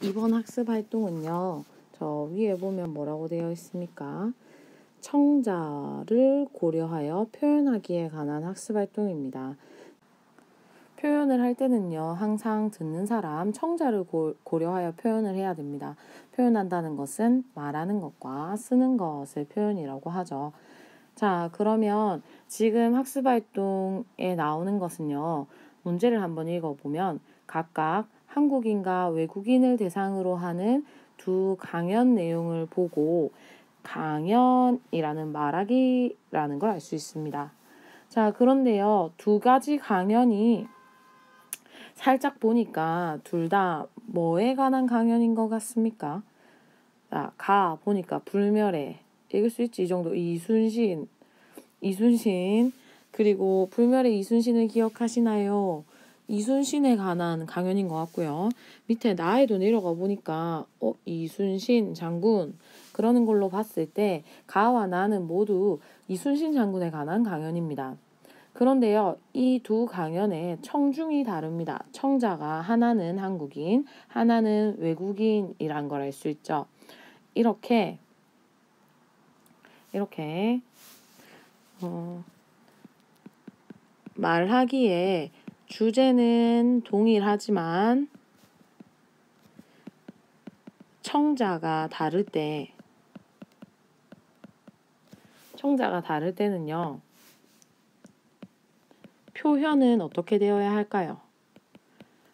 이번 학습 활동은요, 저 위에 보면 뭐라고 되어 있습니까? 청자를 고려하여 표현하기에 관한 학습 활동입니다. 표현을 할 때는요, 항상 듣는 사람 청자를 고려하여 표현을 해야 됩니다. 표현한다는 것은 말하는 것과 쓰는 것을 표현이라고 하죠. 자, 그러면 지금 학습 활동에 나오는 것은요, 문제를 한번 읽어보면 각각 한국인과 외국인을 대상으로 하는 두 강연 내용을 보고 강연이라는 말하기라는 걸 알 수 있습니다. 자, 그런데요, 두 가지 강연이 살짝 보니까 둘 다 뭐에 관한 강연인 것 같습니까? 가 보니까 불멸의, 읽을 수 있지, 이 정도. 이순신 그리고 불멸의 이순신을 기억하시나요? 이순신에 관한 강연인 것 같고요. 밑에 나에도 내려가 보니까 이순신 장군 그러는 걸로 봤을 때 가와 나는 모두 이순신 장군에 관한 강연입니다. 그런데요, 이 두 강연의 청중이 다릅니다. 청자가 하나는 한국인, 하나는 외국인이란 걸 알 수 있죠. 이렇게 말하기에 주제는 동일하지만 청자가 다를 때는요, 표현은 어떻게 되어야 할까요?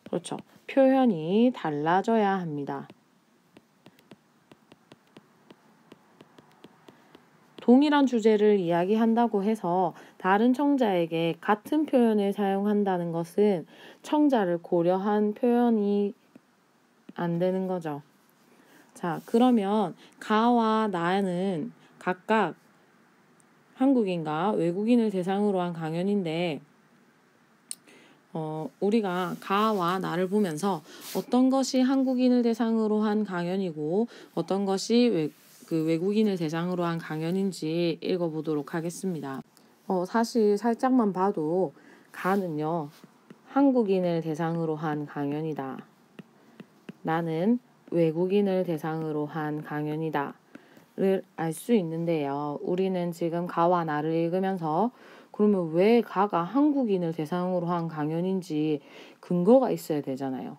그렇죠. 표현이 달라져야 합니다. 동일한 주제를 이야기한다고 해서 다른 청자에게 같은 표현을 사용한다는 것은 청자를 고려한 표현이 안 되는 거죠. 자, 그러면 가와 나는 각각 한국인과 외국인을 대상으로 한 강연인데 우리가 가와 나를 보면서 어떤 것이 한국인을 대상으로 한 강연이고 어떤 것이 외국인을 대상으로 한 강연인지 읽어보도록 하겠습니다. 사실 살짝만 봐도 가는요, 한국인을 대상으로 한 강연이다. 나는 외국인을 대상으로 한 강연이다. 를 알 수 있는데요. 우리는 지금 가와 나를 읽으면서 그러면 왜 가가 한국인을 대상으로 한 강연인지 근거가 있어야 되잖아요.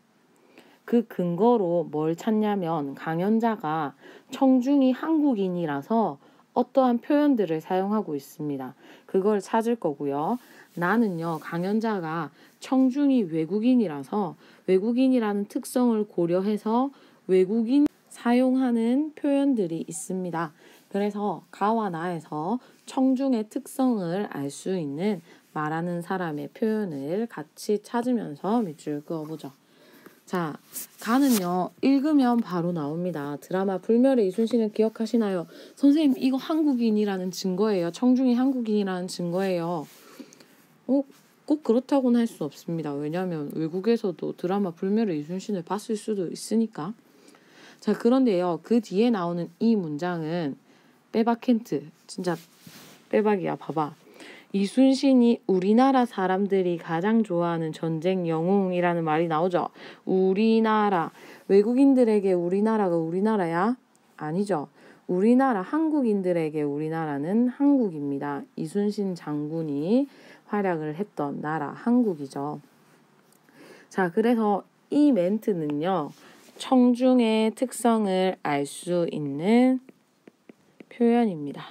그 근거로 뭘 찾냐면 강연자가 청중이 한국인이라서 어떠한 표현들을 사용하고 있습니다. 그걸 찾을 거고요. 나는요, 강연자가 청중이 외국인이라서 외국인이라는 특성을 고려해서 외국인 사용하는 표현들이 있습니다. 그래서 가와 나에서 청중의 특성을 알 수 있는 말하는 사람의 표현을 같이 찾으면서 밑줄 그어보죠. 자, 가는요, 읽으면 바로 나옵니다. 드라마 불멸의 이순신을 기억하시나요? 선생님, 이거 한국인이라는 증거예요. 청중이 한국인이라는 증거예요. 꼭 그렇다고는 할 수 없습니다. 왜냐하면 외국에서도 드라마 불멸의 이순신을 봤을 수도 있으니까. 자, 그런데요, 그 뒤에 나오는 이 문장은 빼박 힌트. 진짜 빼박이야. 봐봐. 이순신이 우리나라 사람들이 가장 좋아하는 전쟁 영웅이라는 말이 나오죠. 우리나라. 외국인들에게 우리나라가 우리나라야? 아니죠. 우리나라 한국인들에게 우리나라는 한국입니다. 이순신 장군이 활약을 했던 나라 한국이죠. 자, 그래서 이 멘트는요, 청중의 특성을 알 수 있는 표현입니다.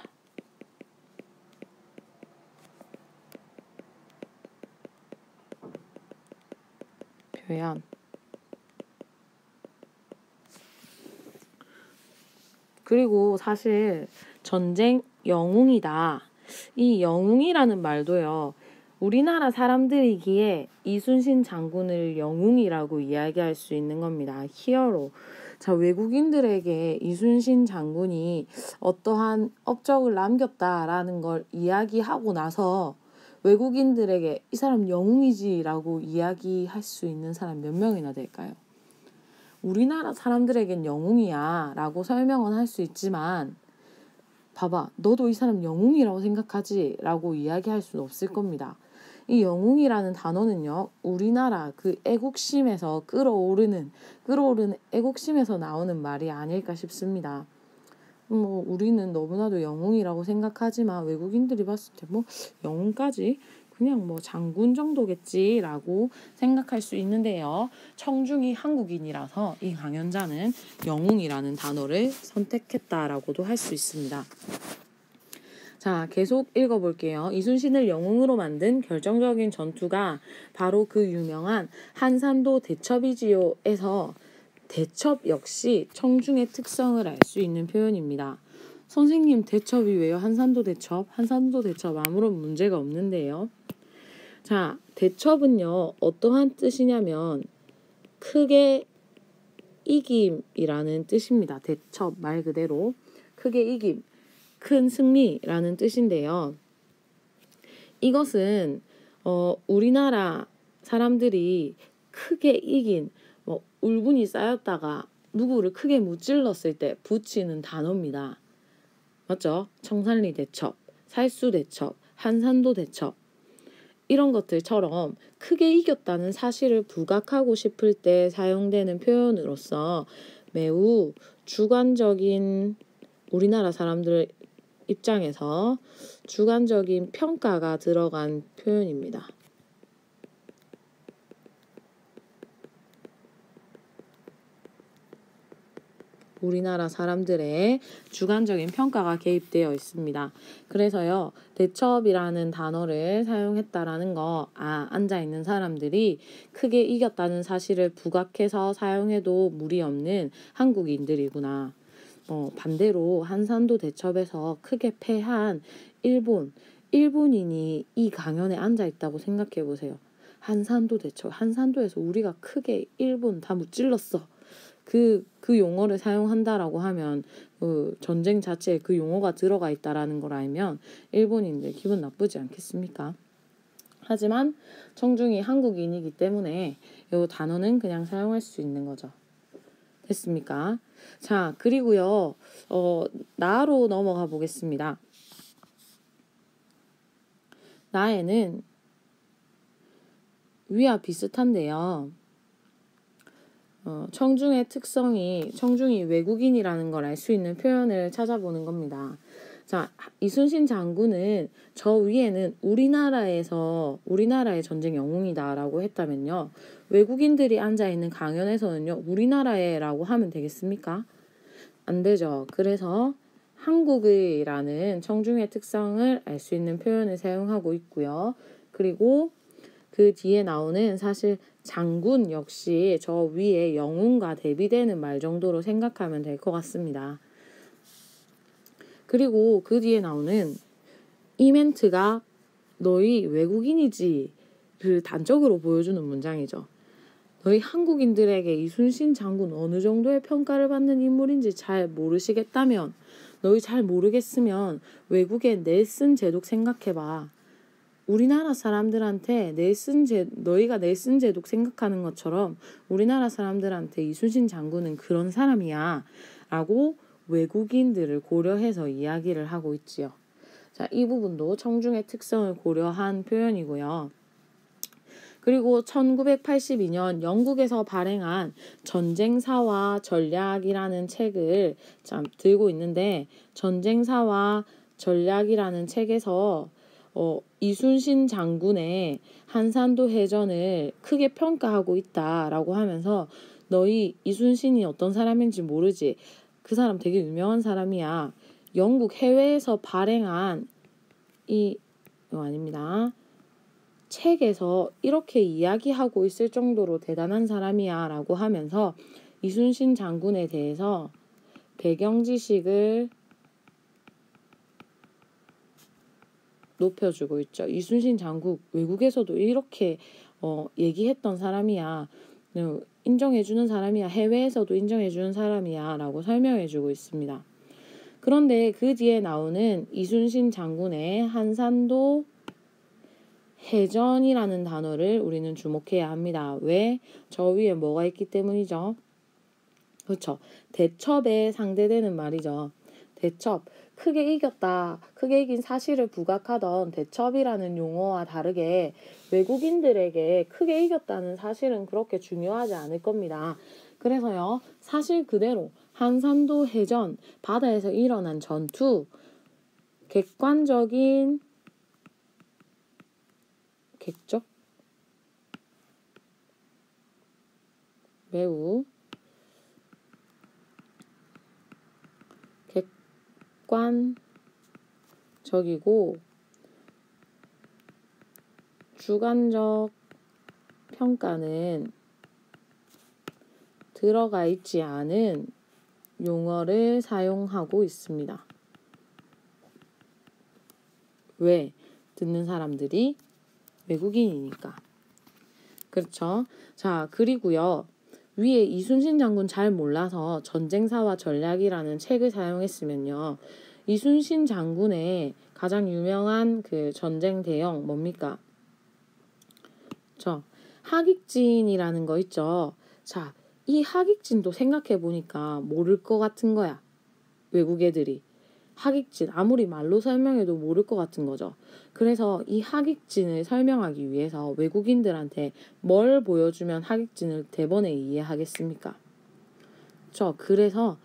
표현. 그리고 사실 전쟁 영웅이다. 이 영웅이라는 말도요, 우리나라 사람들이기에 이순신 장군을 영웅이라고 이야기할 수 있는 겁니다. 히어로. 자, 외국인들에게 이순신 장군이 어떠한 업적을 남겼다라는 걸 이야기하고 나서 외국인들에게 이 사람 영웅이지라고 이야기할 수 있는 사람 몇 명이나 될까요? 우리나라 사람들에겐 영웅이야 라고 설명은 할 수 있지만 봐봐, 너도 이 사람 영웅이라고 생각하지? 라고 이야기할 수는 없을 겁니다. 이 영웅이라는 단어는요, 우리나라 그 애국심에서 끌어오르는 애국심에서 나오는 말이 아닐까 싶습니다. 뭐 우리는 너무나도 영웅이라고 생각하지만 외국인들이 봤을 때 뭐 영웅까지 그냥 뭐 장군 정도겠지라고 생각할 수 있는데요. 청중이 한국인이라서 이 강연자는 영웅이라는 단어를 선택했다라고도 할 수 있습니다. 자, 계속 읽어볼게요. 이순신을 영웅으로 만든 결정적인 전투가 바로 그 유명한 한산도 대첩이지요에서 대첩 역시 청중의 특성을 알 수 있는 표현입니다. 선생님, 대첩이 왜요? 한산도 대첩? 한산도 대첩 아무런 문제가 없는데요. 자, 대첩은요, 어떠한 뜻이냐면 크게 이김이라는 뜻입니다. 대첩 말 그대로 크게 이김, 큰 승리라는 뜻인데요. 이것은 우리나라 사람들이 크게 이긴 울분이 쌓였다가 누구를 크게 무찔렀을 때 붙이는 단어입니다. 맞죠? 청산리 대첩, 살수 대첩, 한산도 대첩 이런 것들처럼 크게 이겼다는 사실을 부각하고 싶을 때 사용되는 표현으로서 매우 주관적인 우리나라 사람들 입장에서 주관적인 평가가 들어간 표현입니다. 우리나라 사람들의 주관적인 평가가 개입되어 있습니다. 그래서요, 대첩이라는 단어를 사용했다라는 거, 앉아있는 사람들이 크게 이겼다는 사실을 부각해서 사용해도 무리 없는 한국인들이구나. 반대로 한산도 대첩에서 크게 패한 일본인이 이 강연에 앉아있다고 생각해보세요. 한산도 대첩, 한산도에서 우리가 크게 일본 다 무찔렀어. 그 용어를 사용한다라고 하면 전쟁 자체에 그 용어가 들어가 있다라는 걸 알면 일본인들 기분 나쁘지 않겠습니까? 하지만 청중이 한국인이기 때문에 이 단어는 그냥 사용할 수 있는 거죠. 됐습니까? 자, 그리고요, 나로 넘어가 보겠습니다. 나에는 위와 비슷한데요. 청중이 외국인이라는 걸 알 수 있는 표현을 찾아보는 겁니다. 자, 이순신 장군은 저 위에는 우리나라의 전쟁 영웅이다라고 했다면요. 외국인들이 앉아있는 강연에서는요, 우리나라의라고 하면 되겠습니까? 안 되죠. 그래서 한국의라는 청중의 특성을 알 수 있는 표현을 사용하고 있고요. 그리고 그 뒤에 나오는 사실 장군 역시 저 위에 영웅과 대비되는 말 정도로 생각하면 될 것 같습니다. 그리고 그 뒤에 나오는 이 멘트가 너희 외국인이지를 단적으로 보여주는 문장이죠. 너희 한국인들에게 이순신 장군 어느 정도의 평가를 받는 인물인지 잘 모르시겠다면, 너희 잘 모르겠으면 외국의 넬슨 제독 생각해봐. 우리나라 사람들한테 너희가 넬슨 제독 생각하는 것처럼 우리나라 사람들한테 이순신 장군은 그런 사람이야 라고 외국인들을 고려해서 이야기를 하고 있지요. 자, 이 부분도 청중의 특성을 고려한 표현이고요. 그리고 1982년 영국에서 발행한 전쟁사와 전략이라는 책을 들고 있는데, 전쟁사와 전략이라는 책에서 이순신 장군의 한산도 해전을 크게 평가하고 있다라고 하면서 너희 이순신이 어떤 사람인지 모르지? 그 사람 되게 유명한 사람이야. 영국 해외에서 발행한 이거 아닙니다. 책에서 이렇게 이야기하고 있을 정도로 대단한 사람이야 라고 하면서 이순신 장군에 대해서 배경 지식을 높여주고 있죠. 이순신 장군 외국에서도 이렇게 얘기했던 사람이야. 인정해주는 사람이야. 해외에서도 인정해주는 사람이야 라고 설명해주고 있습니다. 그런데 그 뒤에 나오는 이순신 장군의 한산도 해전이라는 단어를 우리는 주목해야 합니다. 왜? 저 위에 뭐가 있기 때문이죠. 그렇죠. 대첩에 상대되는 말이죠. 대첩. 크게 이겼다, 크게 이긴 사실을 부각하던 대첩이라는 용어와 다르게 외국인들에게 크게 이겼다는 사실은 그렇게 중요하지 않을 겁니다. 그래서요, 사실 그대로 한산도 해전, 바다에서 일어난 전투, 객관적인 객적? 매우 객관적이고 주관적 평가는 들어가 있지 않은 용어를 사용하고 있습니다. 왜? 듣는 사람들이 외국인이니까. 그렇죠? 자, 그리고요. 위에 이순신 장군 잘 몰라서 전쟁사와 전략이라는 책을 사용했으면요. 이순신 장군의 가장 유명한 그 전쟁 대영 뭡니까? 하객진이라는 거 있죠. 자, 이 하객진도 생각해보니까 모를 것 같은 거야. 외국 애들이. 하객진 아무리 말로 설명해도 모를 것 같은 거죠. 그래서 이 하객진을 설명하기 위해서 외국인들한테 뭘 보여주면 하객진을 대번에 이해하겠습니까? 그래서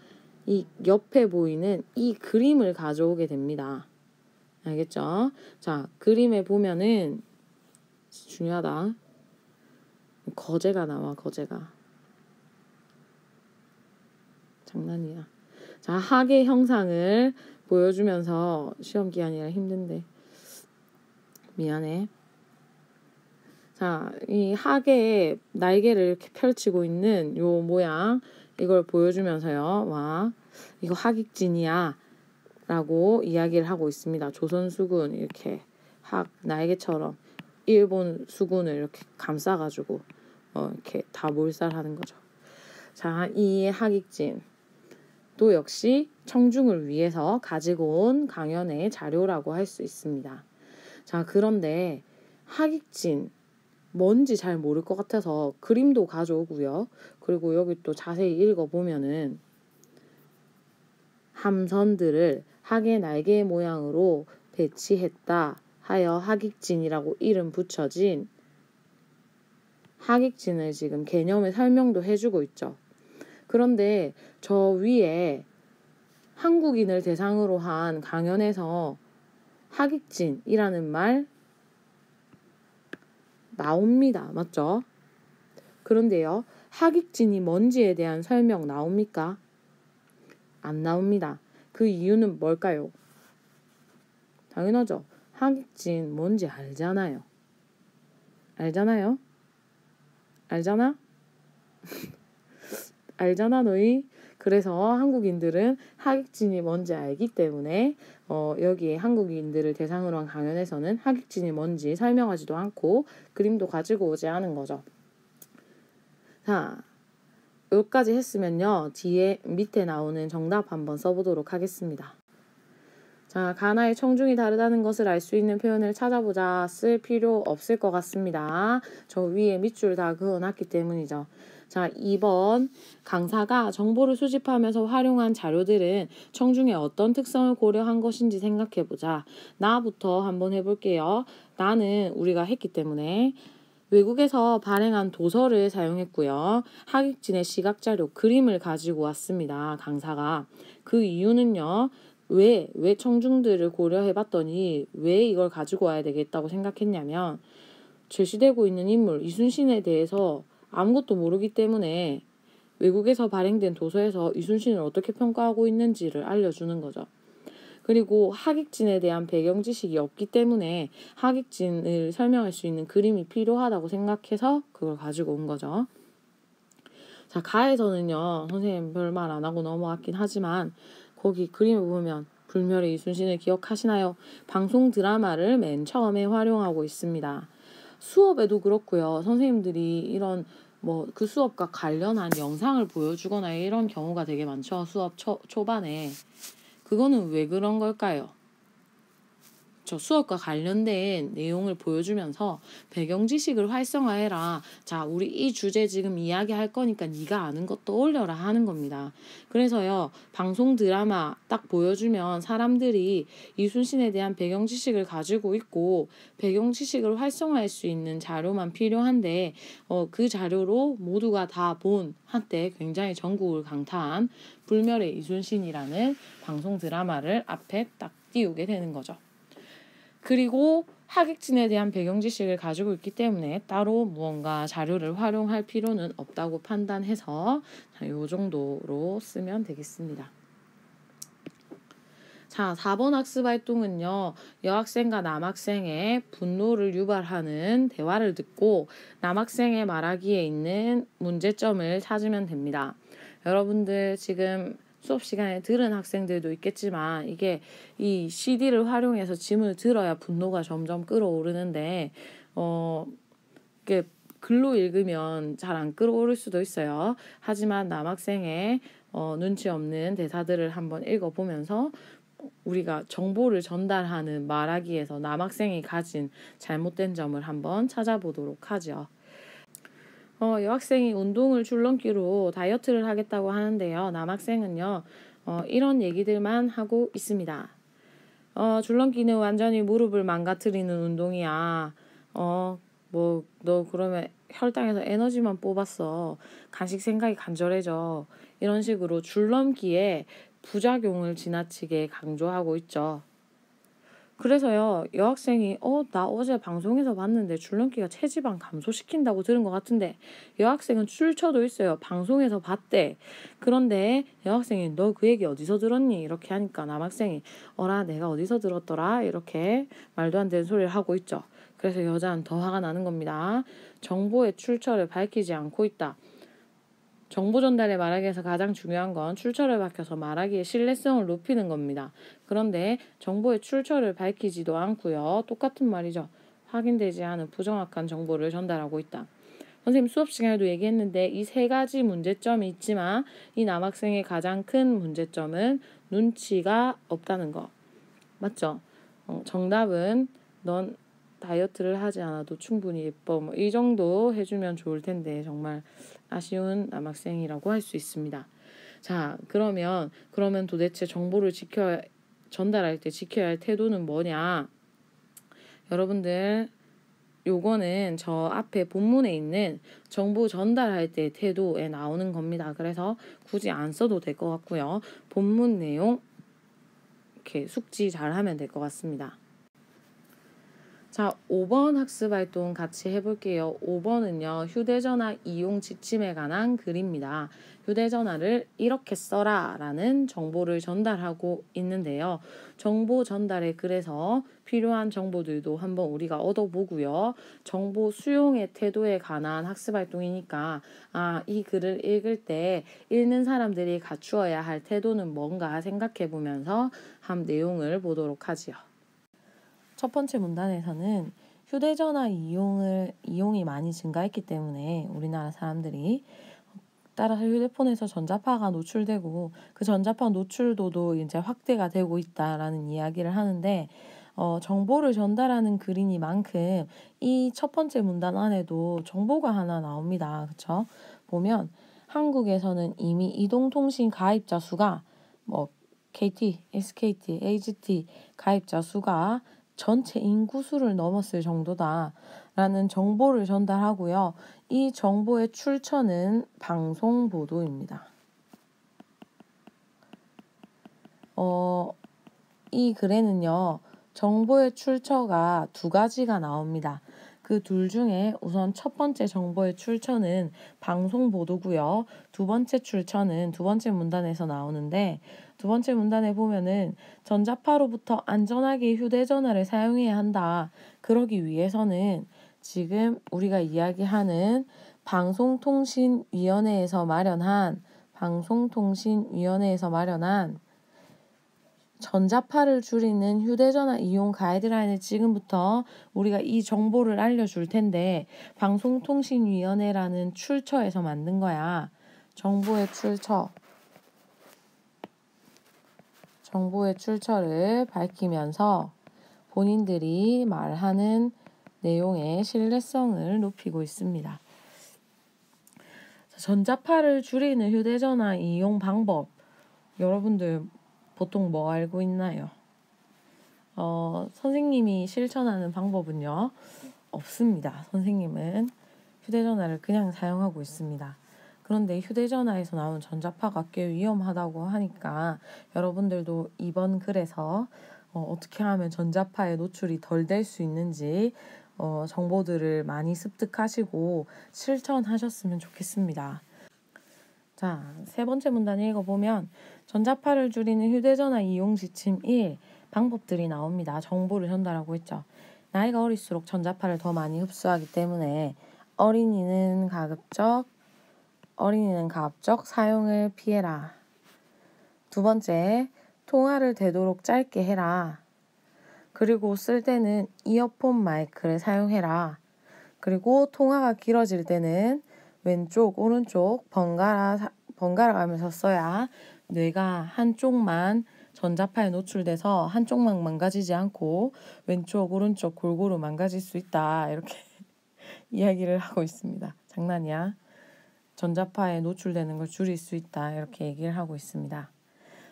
이 옆에 보이는 이 그림을 가져오게 됩니다. 알겠죠? 자, 그림에 보면은 중요하다. 거제가 나와, 거제가. 장난이야. 자, 하계 형상을 보여주면서 시험 기간이라 힘든데 미안해. 자, 이 하계의 날개를 이렇게 펼치고 있는 요 모양 이걸 보여주면서요. 와, 이거 하객진이야 라고 이야기를 하고 있습니다. 조선 수군 이렇게 날개처럼 일본 수군을 이렇게 감싸가지고 이렇게 다 몰살하는 거죠. 자, 이 하객진 또 역시 청중을 위해서 가지고 온 강연의 자료라고 할 수 있습니다. 자, 그런데 하객진 뭔지 잘 모를 것 같아서 그림도 가져오고요. 그리고 여기 또 자세히 읽어보면은 함선들을 하계 날개 모양으로 배치했다 하여 하객진이라고 이름 붙여진 하객진을 지금 개념의 설명도 해주고 있죠. 그런데 저 위에 한국인을 대상으로 한 강연에서 하객진이라는 말 나옵니다. 맞죠? 그런데요, 하객진이 뭔지에 대한 설명 나옵니까? 안 나옵니다. 그 이유는 뭘까요? 당연하죠. 하객진 뭔지 알잖아요. 알잖아요? 알잖아? 알잖아 너희? 그래서 한국인들은 하객진이 뭔지 알기 때문에 여기에 한국인들을 대상으로 한 강연에서는 하객진이 뭔지 설명하지도 않고 그림도 가지고 오지 않은 거죠. 자, 여기까지 했으면요. 뒤에 밑에 나오는 정답 한번 써보도록 하겠습니다. 자, 가나의 청중이 다르다는 것을 알 수 있는 표현을 찾아보자. 쓸 필요 없을 것 같습니다. 저 위에 밑줄 다 그어놨기 때문이죠. 자, 2번 강사가 정보를 수집하면서 활용한 자료들은 청중의 어떤 특성을 고려한 것인지 생각해보자. 나부터 한번 해볼게요. 나는 우리가 했기 때문에 외국에서 발행한 도서를 사용했고요. 하객진의 시각자료, 그림을 가지고 왔습니다. 강사가. 그 이유는요. 왜 청중들을 고려해봤더니 왜 이걸 가지고 와야 되겠다고 생각했냐면 제시되고 있는 인물 이순신에 대해서 아무것도 모르기 때문에 외국에서 발행된 도서에서 이순신을 어떻게 평가하고 있는지를 알려주는 거죠. 그리고 하객진에 대한 배경 지식이 없기 때문에 하객진을 설명할 수 있는 그림이 필요하다고 생각해서 그걸 가지고 온 거죠. 자, 가에서는요. 선생님 별말 안 하고 넘어갔긴 하지만 거기 그림을 보면 불멸의 이순신을 기억하시나요? 방송 드라마를 맨 처음에 활용하고 있습니다. 수업에도 그렇고요. 선생님들이 이런 그 수업과 관련한 영상을 보여주거나 이런 경우가 되게 많죠. 수업 초반에. 그거는 왜 그런 걸까요? 저 수업과 관련된 내용을 보여주면서 배경 지식을 활성화해라. 자, 우리 이 주제 지금 이야기할 거니까 네가 아는 것 떠올려라 하는 겁니다. 그래서요, 방송 드라마 딱 보여주면 사람들이 이순신에 대한 배경 지식을 가지고 있고 배경 지식을 활성화할 수 있는 자료만 필요한데 그 자료로 모두가 다 본 한때 굉장히 전국을 강타한 불멸의 이순신이라는 방송 드라마를 앞에 딱 띄우게 되는 거죠. 그리고 하객진에 대한 배경 지식을 가지고 있기 때문에 따로 무언가 자료를 활용할 필요는 없다고 판단해서 이 정도로 쓰면 되겠습니다. 자, 4번 학습활동은요. 여학생과 남학생의 분노를 유발하는 대화를 듣고 남학생의 말하기에 있는 문제점을 찾으면 됩니다. 여러분들 지금 수업 시간에 들은 학생들도 있겠지만 이게 이 CD를 활용해서 짐을 들어야 분노가 점점 끌어오르는데 이게 글로 읽으면 잘 안 끌어오를 수도 있어요. 하지만 남학생의 눈치 없는 대사들을 한번 읽어보면서 우리가 정보를 전달하는 말하기에서 남학생이 가진 잘못된 점을 한번 찾아보도록 하죠. 여학생이 운동을 줄넘기로 다이어트를 하겠다고 하는데요. 남학생은요. 이런 얘기들만 하고 있습니다. 줄넘기는 완전히 무릎을 망가뜨리는 운동이야. 너 그러면 혈당에서 에너지만 뽑았어. 간식 생각이 간절해져. 이런 식으로 줄넘기에 부작용을 지나치게 강조하고 있죠. 그래서요, 여학생이 나 어제 방송에서 봤는데 줄넘기가 체지방 감소시킨다고 들은 것 같은데 여학생은 출처도 있어요. 방송에서 봤대. 그런데 여학생이 너 그 얘기 어디서 들었니? 이렇게 하니까 남학생이 어라 내가 어디서 들었더라? 이렇게 말도 안 되는 소리를 하고 있죠. 그래서 여자는 더 화가 나는 겁니다. 정보의 출처를 밝히지 않고 있다. 정보 전달에 말하기에서 가장 중요한 건 출처를 밝혀서 말하기의 신뢰성을 높이는 겁니다. 그런데 정보의 출처를 밝히지도 않고요. 똑같은 말이죠. 확인되지 않은 부정확한 정보를 전달하고 있다. 선생님 수업 시간에도 얘기했는데 이 세 가지 문제점이 있지만 이 남학생의 가장 큰 문제점은 눈치가 없다는 거. 맞죠? 정답은 넌 다이어트를 하지 않아도 충분히 예뻐. 이 정도 해주면 좋을 텐데 정말 아쉬운 남학생이라고 할 수 있습니다. 자, 그러면 도대체 정보를 전달할 때 지켜야 할 태도는 뭐냐? 여러분들 요거는 저 앞에 본문에 있는 정보 전달할 때 태도에 나오는 겁니다. 그래서 굳이 안 써도 될 것 같고요. 본문 내용 이렇게 숙지 잘 하면 될 것 같습니다. 자, 5번 학습활동 같이 해볼게요. 5번은요. 휴대전화 이용 지침에 관한 글입니다. 휴대전화를 이렇게 써라 라는 정보를 전달하고 있는데요. 정보 전달에 글에서 필요한 정보들도 한번 우리가 얻어보고요. 정보 수용의 태도에 관한 학습활동이니까 이 글을 읽을 때 읽는 사람들이 갖추어야 할 태도는 뭔가 생각해보면서 한 내용을 보도록 하지요. 첫 번째 문단에서는 휴대전화 이용이 많이 증가했기 때문에 우리나라 사람들이 따라서 휴대폰에서 전자파가 노출되고 그 전자파 노출도도 이제 확대가 되고 있다라는 이야기를 하는데 정보를 전달하는 글이니만큼 이 첫 번째 문단 안에도 정보가 하나 나옵니다. 그렇죠? 보면 한국에서는 이미 이동통신 가입자 수가 KT, SKT, AGT 가입자 수가 전체 인구 수를 넘었을 정도다라는 정보를 전달하고요. 이 정보의 출처는 방송 보도입니다. 이 글에는요. 정보의 출처가 두 가지가 나옵니다. 그 둘 중에 우선 첫 번째 정보의 출처는 방송 보도고요. 두 번째 출처는 두 번째 문단에서 나오는데 두 번째 문단에 보면은 전자파로부터 안전하게 휴대전화를 사용해야 한다. 그러기 위해서는 지금 우리가 이야기하는 방송통신위원회에서 마련한 전자파를 줄이는 휴대전화 이용 가이드라인을 지금부터 우리가 이 정보를 알려줄 텐데 방송통신위원회라는 출처에서 만든 거야. 정보의 출처를 밝히면서 본인들이 말하는 내용의 신뢰성을 높이고 있습니다. 전자파를 줄이는 휴대전화 이용 방법, 여러분들 보통 뭐 알고 있나요? 선생님이 실천하는 방법은요, 없습니다. 선생님은 휴대전화를 그냥 사용하고 있습니다. 그런데 휴대전화에서 나온 전자파가 꽤 위험하다고 하니까 여러분들도 이번 글에서 어떻게 하면 전자파에 노출이 덜 될 수 있는지 정보들을 많이 습득하시고 실천하셨으면 좋겠습니다. 자, 세 번째 문단 읽어보면 전자파를 줄이는 휴대전화 이용 지침 1 방법들이 나옵니다. 정보를 전달하고 있죠. 나이가 어릴수록 전자파를 더 많이 흡수하기 때문에 어린이는 가급적 사용을 피해라. 두 번째, 통화를 되도록 짧게 해라. 그리고 쓸 때는 이어폰 마이크를 사용해라. 그리고 통화가 길어질 때는 왼쪽, 오른쪽 번갈아 가면서 써야 뇌가 한쪽만 전자파에 노출돼서 한쪽만 망가지지 않고 왼쪽, 오른쪽 골고루 망가질 수 있다. 이렇게 이야기를 하고 있습니다. 장난이야. 전자파에 노출되는 걸 줄일 수 있다. 이렇게 얘기를 하고 있습니다.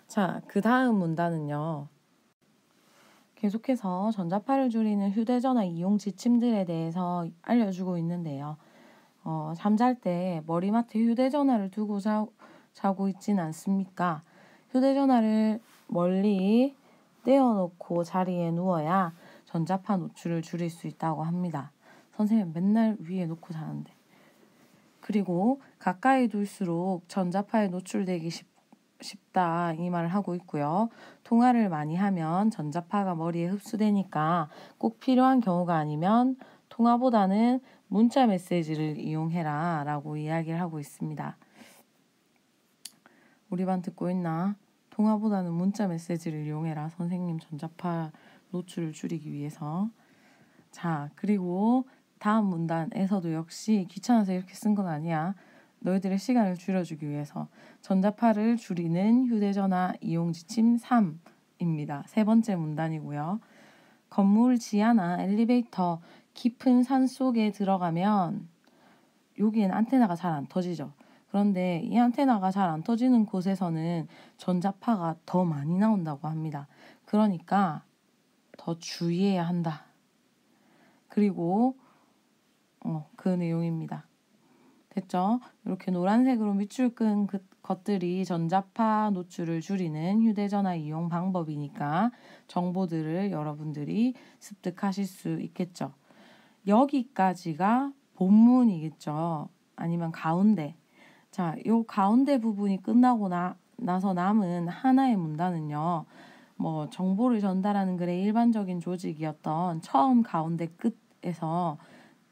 자, 그 다음 문단은요. 계속해서 전자파를 줄이는 휴대전화 이용 지침들에 대해서 알려주고 있는데요. 잠잘 때 머리맡에 휴대전화를 두고 자고 있진 않습니까? 휴대전화를 멀리 떼어놓고 자리에 누워야 전자파 노출을 줄일 수 있다고 합니다. 선생님 맨날 위에 놓고 자는데. 그리고 가까이 둘수록 전자파에 노출되기 쉽다 이 말을 하고 있고요. 통화를 많이 하면 전자파가 머리에 흡수되니까 꼭 필요한 경우가 아니면 통화보다는 문자 메시지를 이용해라 라고 이야기를 하고 있습니다. 우리 반 듣고 있나? 통화보다는 문자 메시지를 이용해라. 선생님 전자파 노출을 줄이기 위해서. 자, 그리고 다음 문단에서도 역시 귀찮아서 이렇게 쓴 건 아니야. 너희들의 시간을 줄여주기 위해서 전자파를 줄이는 휴대전화 이용 지침 3입니다. 세 번째 문단이고요. 건물 지하나 엘리베이터, 깊은 산 속에 들어가면 여기엔 안테나가 잘 안 터지죠. 그런데 이 안테나가 잘 안 터지는 곳에서는 전자파가 더 많이 나온다고 합니다. 그러니까 더 주의해야 한다. 그리고 그 내용입니다. 됐죠? 이렇게 노란색으로 밑줄 끈 것들이 전자파 노출을 줄이는 휴대전화 이용 방법이니까 정보들을 여러분들이 습득하실 수 있겠죠. 여기까지가 본문이겠죠. 아니면 가운데. 자, 요 가운데 부분이 끝나고 나서 남은 하나의 문단은요. 정보를 전달하는 글의 일반적인 조직이었던 처음, 가운데, 끝에서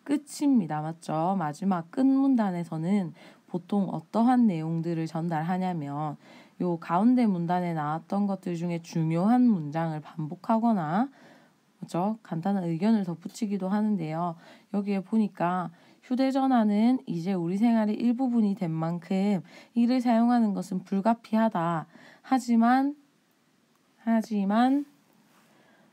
끝입니다. 맞죠? 마지막 끝 문단에서는 보통 어떠한 내용들을 전달하냐면 요 가운데 문단에 나왔던 것들 중에 중요한 문장을 반복하거나 그렇죠? 간단한 의견을 덧붙이기도 하는데요. 여기에 보니까 휴대전화는 이제 우리 생활의 일부분이 된 만큼 이를 사용하는 것은 불가피하다. 하지만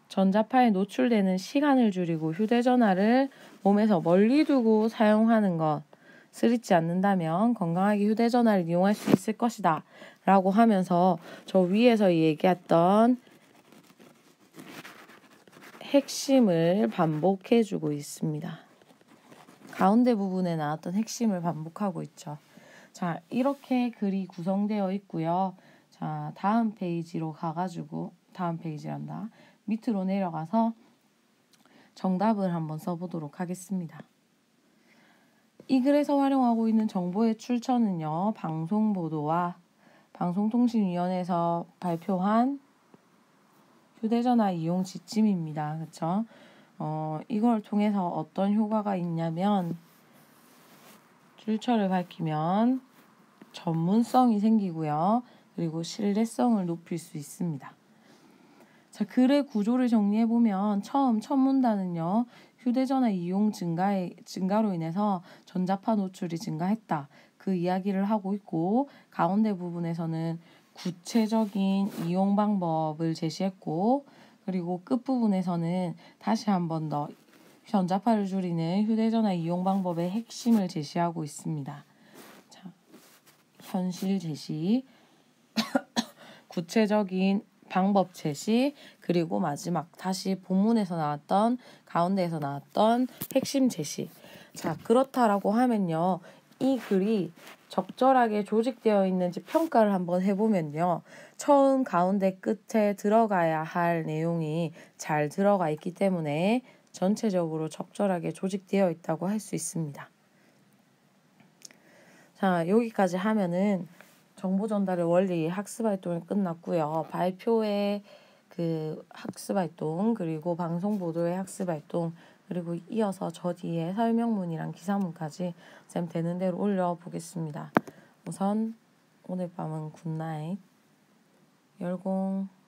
전자파에 노출되는 시간을 줄이고 휴대전화를 몸에서 멀리 두고 사용하는 것을 잊지 않는다면 건강하게 휴대전화를 이용할 수 있을 것이다. 라고 하면서 저 위에서 얘기했던 핵심을 반복해주고 있습니다. 가운데 부분에 나왔던 핵심을 반복하고 있죠. 자, 이렇게 글이 구성되어 있고요. 자, 다음 페이지란다. 밑으로 내려가서 정답을 한번 써보도록 하겠습니다. 이 글에서 활용하고 있는 정보의 출처는요. 방송보도와 방송통신위원회에서 발표한 휴대전화 이용 지침입니다. 그렇죠? 이걸 통해서 어떤 효과가 있냐면 출처를 밝히면 전문성이 생기고요. 그리고 신뢰성을 높일 수 있습니다. 자, 글의 구조를 정리해보면 첫 문단은요. 휴대전화 이용 증가로 인해서 전자파 노출이 증가했다. 그 이야기를 하고 있고 가운데 부분에서는 구체적인 이용 방법을 제시했고 그리고 끝부분에서는 다시 한 번 더 전자파를 줄이는 휴대전화 이용 방법의 핵심을 제시하고 있습니다. 자, 현실 제시, 구체적인 방법 제시, 그리고 마지막 다시 본문에서 나왔던 가운데에서 나왔던 핵심 제시. 자, 그렇다라고 하면요, 이 글이 적절하게 조직되어 있는지 평가를 한번 해보면요, 처음 가운데 끝에 들어가야 할 내용이 잘 들어가 있기 때문에 전체적으로 적절하게 조직되어 있다고 할 수 있습니다. 자, 여기까지 하면은 정보 전달의 원리 학습 활동이 끝났고요. 발표의 그 학습 활동, 그리고 방송 보도의 학습 활동, 그리고 이어서 저 뒤에 설명문이랑 기사문까지 쌤 되는 대로 올려보겠습니다. 우선 오늘 밤은 굿나잇. 열공.